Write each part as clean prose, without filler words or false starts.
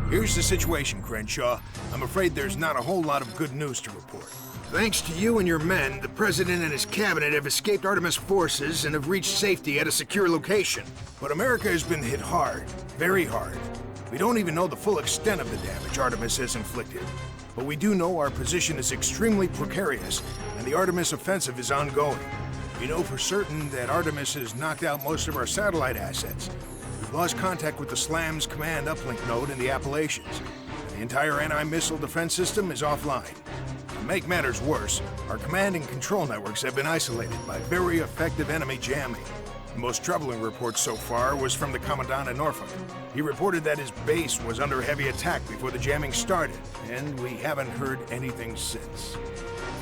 Here's the situation, Crenshaw. I'm afraid there's not a whole lot of good news to report. Thanks to you and your men, the President and his cabinet have escaped Artemis forces and have reached safety at a secure location. But America has been hit hard, very hard. We don't even know the full extent of the damage Artemis has inflicted. But we do know our position is extremely precarious, and the Artemis offensive is ongoing. We know for certain that Artemis has knocked out most of our satellite assets. We've lost contact with the SLAM's command uplink node in the Appalachians. The entire anti-missile defense system is offline. To make matters worse, our command and control networks have been isolated by very effective enemy jamming. The most troubling report so far was from the Commandant in Norfolk. He reported that his base was under heavy attack before the jamming started, and we haven't heard anything since.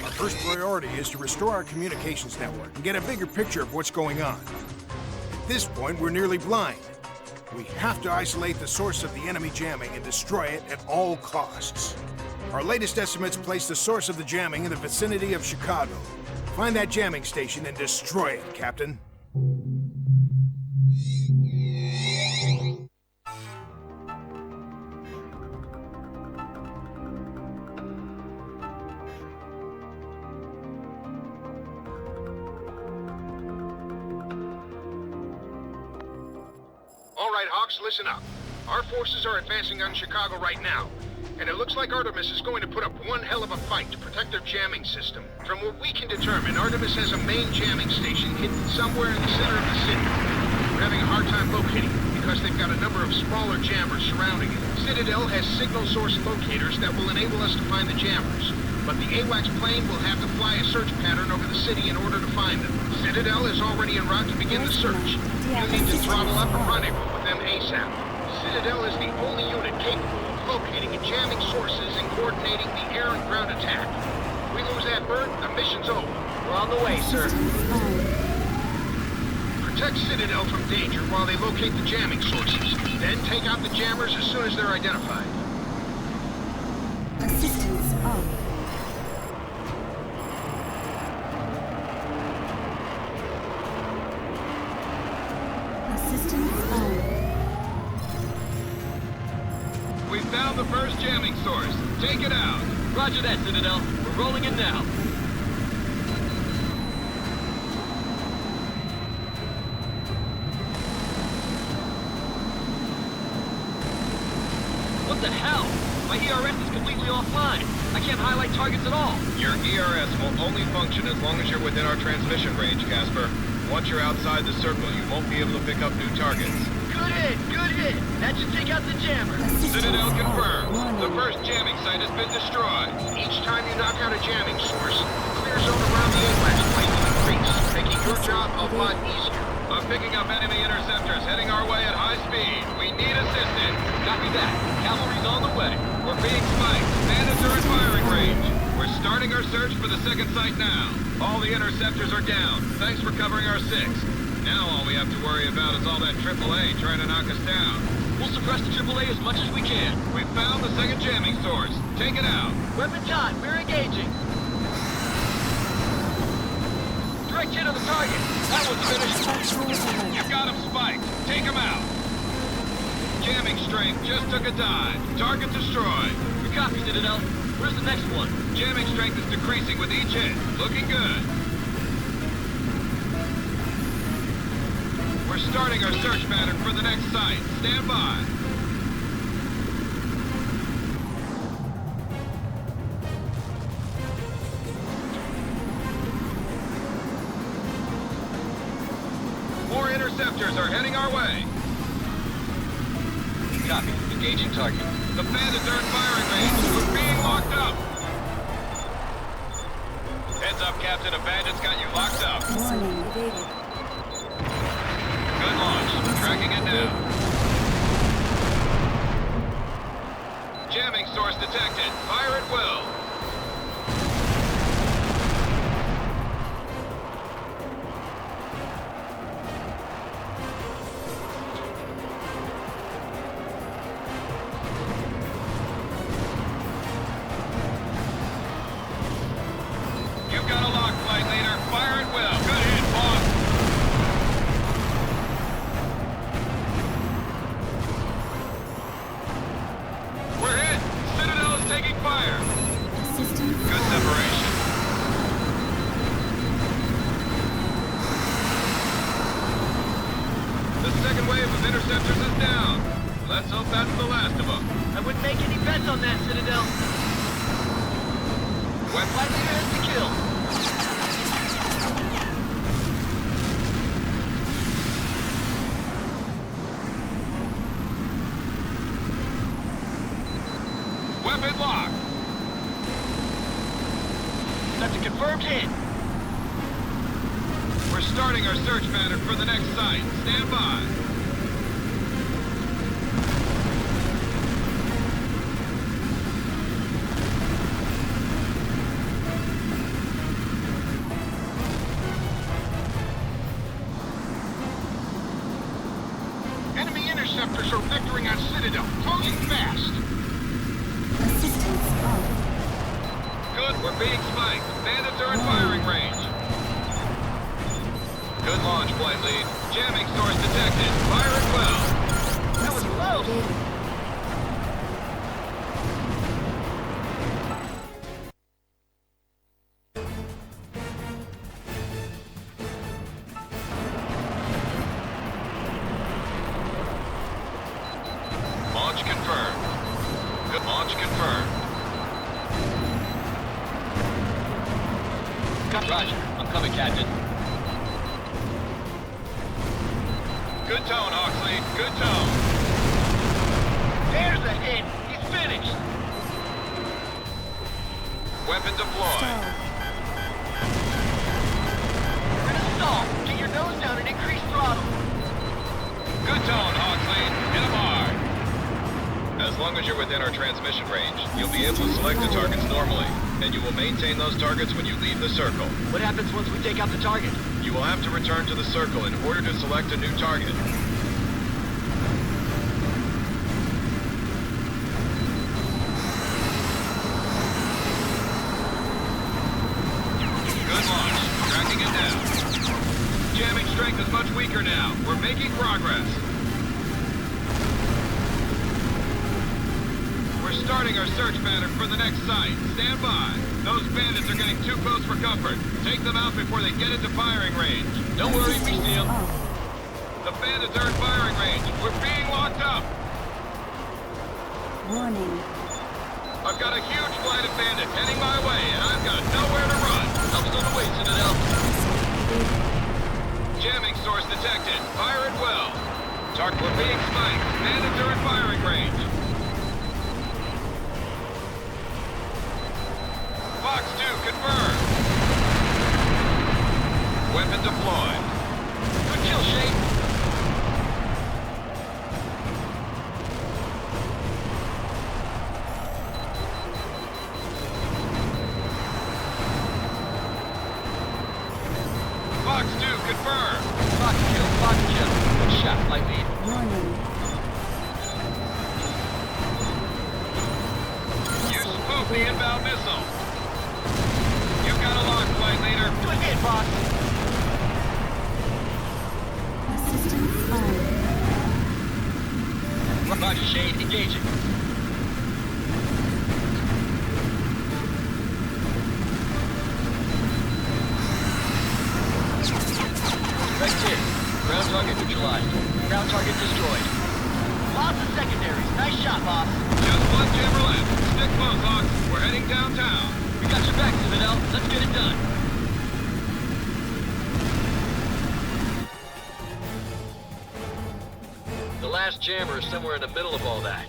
Our first priority is to restore our communications network and get a bigger picture of what's going on. At this point, we're nearly blind. We have to isolate the source of the enemy jamming and destroy it at all costs. Our latest estimates place the source of the jamming in the vicinity of Chicago. Find that jamming station and destroy it, Captain. All right, Hawks, listen up. Our forces are advancing on Chicago right now, and it looks like Artemis is going to put up one hell of a fight to protect their jamming system. From what we can determine, Artemis has a main jamming station hidden somewhere in the center of the city. We're having a hard time locating it because they've got a number of smaller jammers surrounding it. Citadel has signal source locators that will enable us to find the jammers, but the AWACS plane will have to fly a search pattern over the city in order to find them. Citadel is already en route to begin the search. You need to throttle up and rendezvous with them ASAP. Citadel is the only unit capable of locating and jamming sources and coordinating the air and ground attack. If we lose that bird, the mission's over. We're on the way, sir. Protect Citadel from danger while they locate the jamming sources. Then take out the jammers as soon as they're identified. Assistance on. Assistance on. We found the first jamming source. Take it out. Roger that, Citadel. We're rolling in now. What the hell? My ERS is completely offline. I can't highlight targets at all. Your ERS will only function as long as you're within our transmission range, Casper. Once you're outside the circle, you won't be able to pick up new targets. Good hit! Good hit! That should take out the jammer. Citadel confirmed. The first jamming site has been destroyed. Each time you knock out a jamming source, the clear zone around the AWACS plane will increase, making your job a lot easier. I'm picking up enemy interceptors heading our way at high speed. We need assistance. Copy that. Cavalry's on the way. We're being spiked. Bandits are in firing range. We're starting our search for the second site now. All the interceptors are down. Thanks for covering our 6. Now all we have to worry about is all that AAA trying to knock us down. We'll suppress the AAA as much as we can. We found the second jamming source. Take it out. Weapons hot. We're engaging. Direct hit on the target. That one's finished. You've got him spiked. Take him out. Jamming strength just took a dive. Target destroyed. We copy, Citadel. Where's the next one? Jamming strength is decreasing with each hit. Looking good. We're starting our search pattern for the next site. Stand by. More interceptors are heading our way. Copy. Engaging target. The bandits are in firing range. We're being locked up. Heads up, Captain. A bandit's got you locked up. Warning evaded. Good launch. Tracking it now. Jamming source detected. Fire at will. You've got a lock, flight leader. Fire at will. Good hit, boss. wave of interceptors is down. Let's hope that's the last of them. I wouldn't make any bets on that, Citadel. Flight leader has to kill. Weapon lock. That's a confirmed hit. We're starting our search pattern for the next site. Stand by. Enemy interceptors are vectoring on Citadel, closing fast. Assistance off. Good, we're being spiked. Bandits are in firing range. Good launch, flight lead. Jamming source detected. Fire it well. That was close. Launch confirmed. Good launch confirmed. Roger. I'm coming, Captain. Good tone, Oxley. Good tone. There's a hit. He's finished. Weapon deployed. Stall. We're gonna stall. Get your nose down and increase throttle. Good tone, Oxley. Hit him hard. As long as you're within our transmission range, you'll be able to select the targets normally, and you will maintain those targets when you leave the circle. What happens once we take out the target? You will have to return to the circle in order to select a new target. Good launch. Tracking it down. Jamming strength is much weaker now. We're making progress. We're starting our search pattern for the next site. Stand by. Those bandits are getting too close for comfort. Take them out before they get into firing range. Don't worry, we see them. The bandits are in firing range. We're being locked up. Warning. I've got a huge flight of bandits heading my way, and I've got nowhere to run. Help's on the way, Citadel. Jamming source detected. Fire it well. Target, we're being spiked. Bandits are in firing range. Fox 2 confirmed. Weapon deployed. Good kill, Shane. Fox 2 confirmed. Fox kill, Fox kill. Good shot, flight lead. Warning. You spoofed the inbound missile. You've got a lock, flight leader. Good hit, Fox. Assistance on. Roger, Shane. Engaging. Red 2. Ground target neutralized. Ground target destroyed. Lots of secondaries. Nice shot, boss. Just one jammer left. Stick close, Hawk. We're heading downtown. We got your back, Citadel. Let's get it done. The last jammer is somewhere in the middle of all that.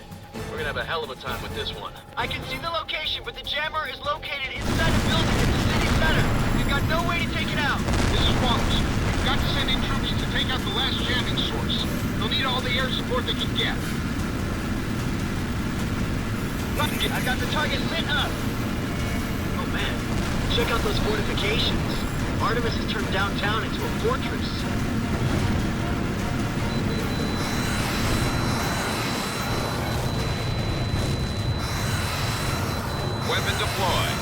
We're gonna have a hell of a time with this one. I can see the location, but the jammer is located inside a building in the city center. We've got no way to take it out. This is Wallace. We've got to send in troops to take out the last jamming source. They'll need all the air support they can get. I've got the target lit up. Oh man, check out those fortifications. Artemis has turned downtown into a fortress. Weapon deployed.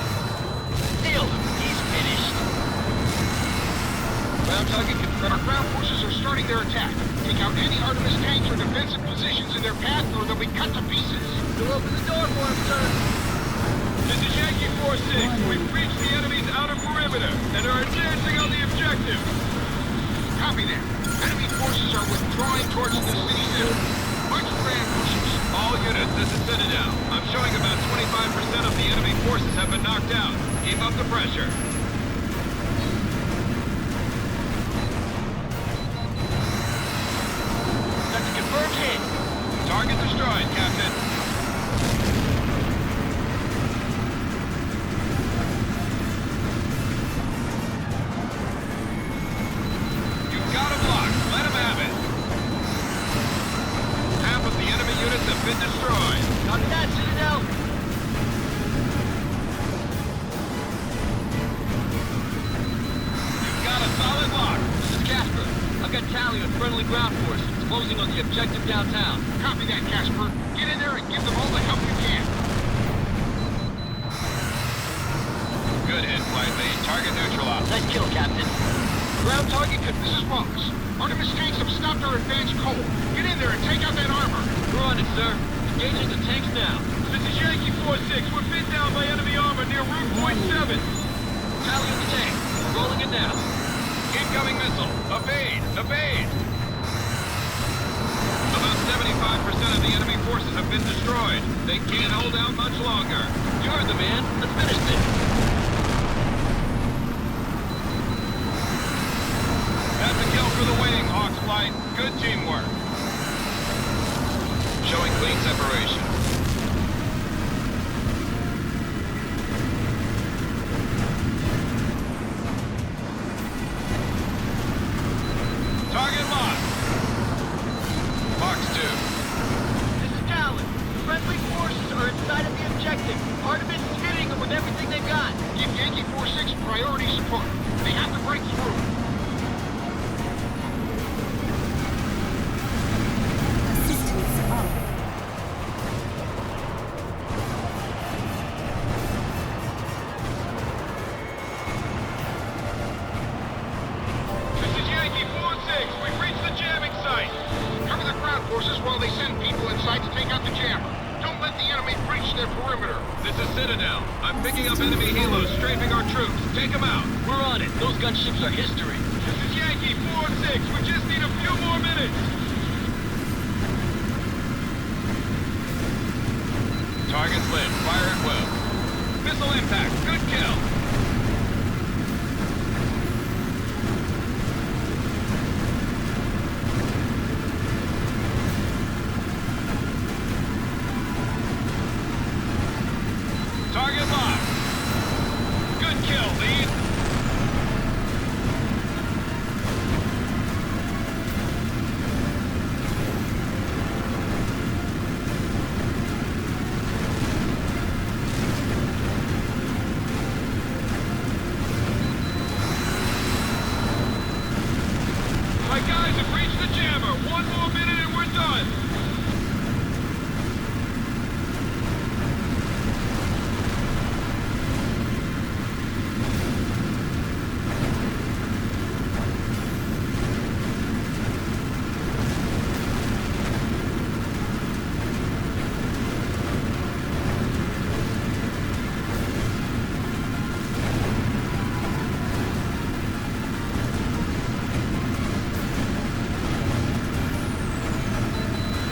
Nailed him. He's finished. Ground target confirmed. Our ground forces are starting their attack. Take out any Artemis tanks or defensive positions in their path, or they'll be cut to pieces. You'll open the door for him, sir. This is Yankee 4-6. We've reached the enemy's outer perimeter and are advancing on the objective. Copy that. Enemy forces are withdrawing towards the city center. March for ambushes. All units, this is Citadel. I'm showing about 25% of the enemy forces have been knocked out. Keep up the pressure. That's a confirmed hit. Target destroyed, Captain. You've got him locked. Let him have it. Half of the enemy units have been destroyed. Copy that, Citadel. You've got a solid lock. This is Casper. I've got tally on friendly ground forces closing on the objective downtown. Copy that, Casper. Get in there and give them all the help you can. Good hit, Flight Lead. Target neutralized. Nice kill, Captain. Ground target, this is Ross. Artemis tanks have stopped our advanced coal. Get in there and take out that armor. We're on it, sir. Engaging the tanks now. This is Yankee 4-6. We're pinned down by enemy armor near Route Point 7. Tally on the tank. Rolling it now. Incoming missile. Evade! Evade! About 75% of the enemy forces have been destroyed. They can't hold out much longer. You heard the man. Let's finish this. That's a kill for the wing, Hawks Flight. Good teamwork. Showing clean separation. Target locked. Fox 2. This is Talon. Friendly forces are inside of the objective. Artemis is hitting them with everything they've got. Give Yankee 4-6 priority support. They have to break through. Assistance off. This is Yankee 4-6. We've reached the jamming site. Cover the ground forces while they send people inside to take out the jammer. Don't let the enemy breach their perimeter. This is Citadel. I'm picking up enemy helos strafing our troops. Take them out. We're on it. Those gunships are history. This is Yankee 4-6. We just need a few more minutes. Target's lit. Fire at will. Missile impact. Good kill. Target locked. Good kill, lead. My guys have reached the jammer. One more minute and we're done.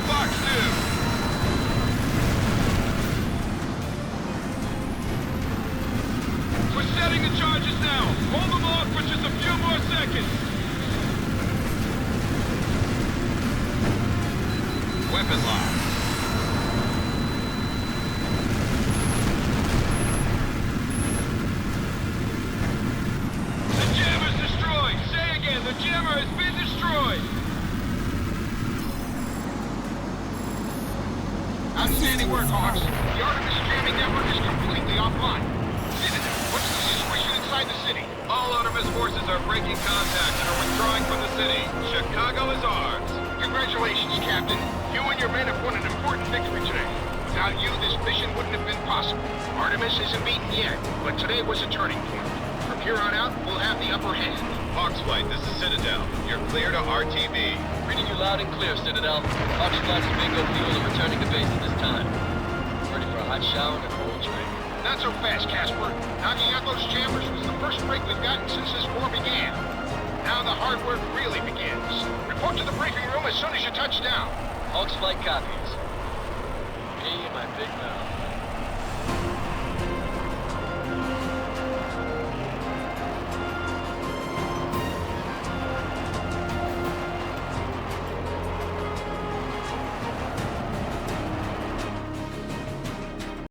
Fox 2. We're setting the charges now. Hold them off for just a few more seconds. Weapon lock. The jammer's destroyed. Say again, the jammer has been destroyed. Outstanding work, Hawks. The Artemis jamming network is completely offline. Citadel, what's the situation inside the city? All Artemis forces are breaking contact and are withdrawing from the city. Chicago is ours. Congratulations, Captain. You and your men have won an important victory today. Without you, this mission wouldn't have been possible. Artemis isn't beaten yet, but today was a turning point. From here on out, we'll have the upper hand. Hawks Flight, this is Citadel. You're clear to RTB. Reading you loud and clear, Citadel. Hawks Clancy bingo fuel and returning to base at this time. Ready for a hot shower and a cold drink. Not so fast, Casper. Knocking out those jammers was the first break we've gotten since this war began. Now the hard work really begins. Report to the briefing room as soon as you touch down. HAWX flight copies. Me and my big mouth.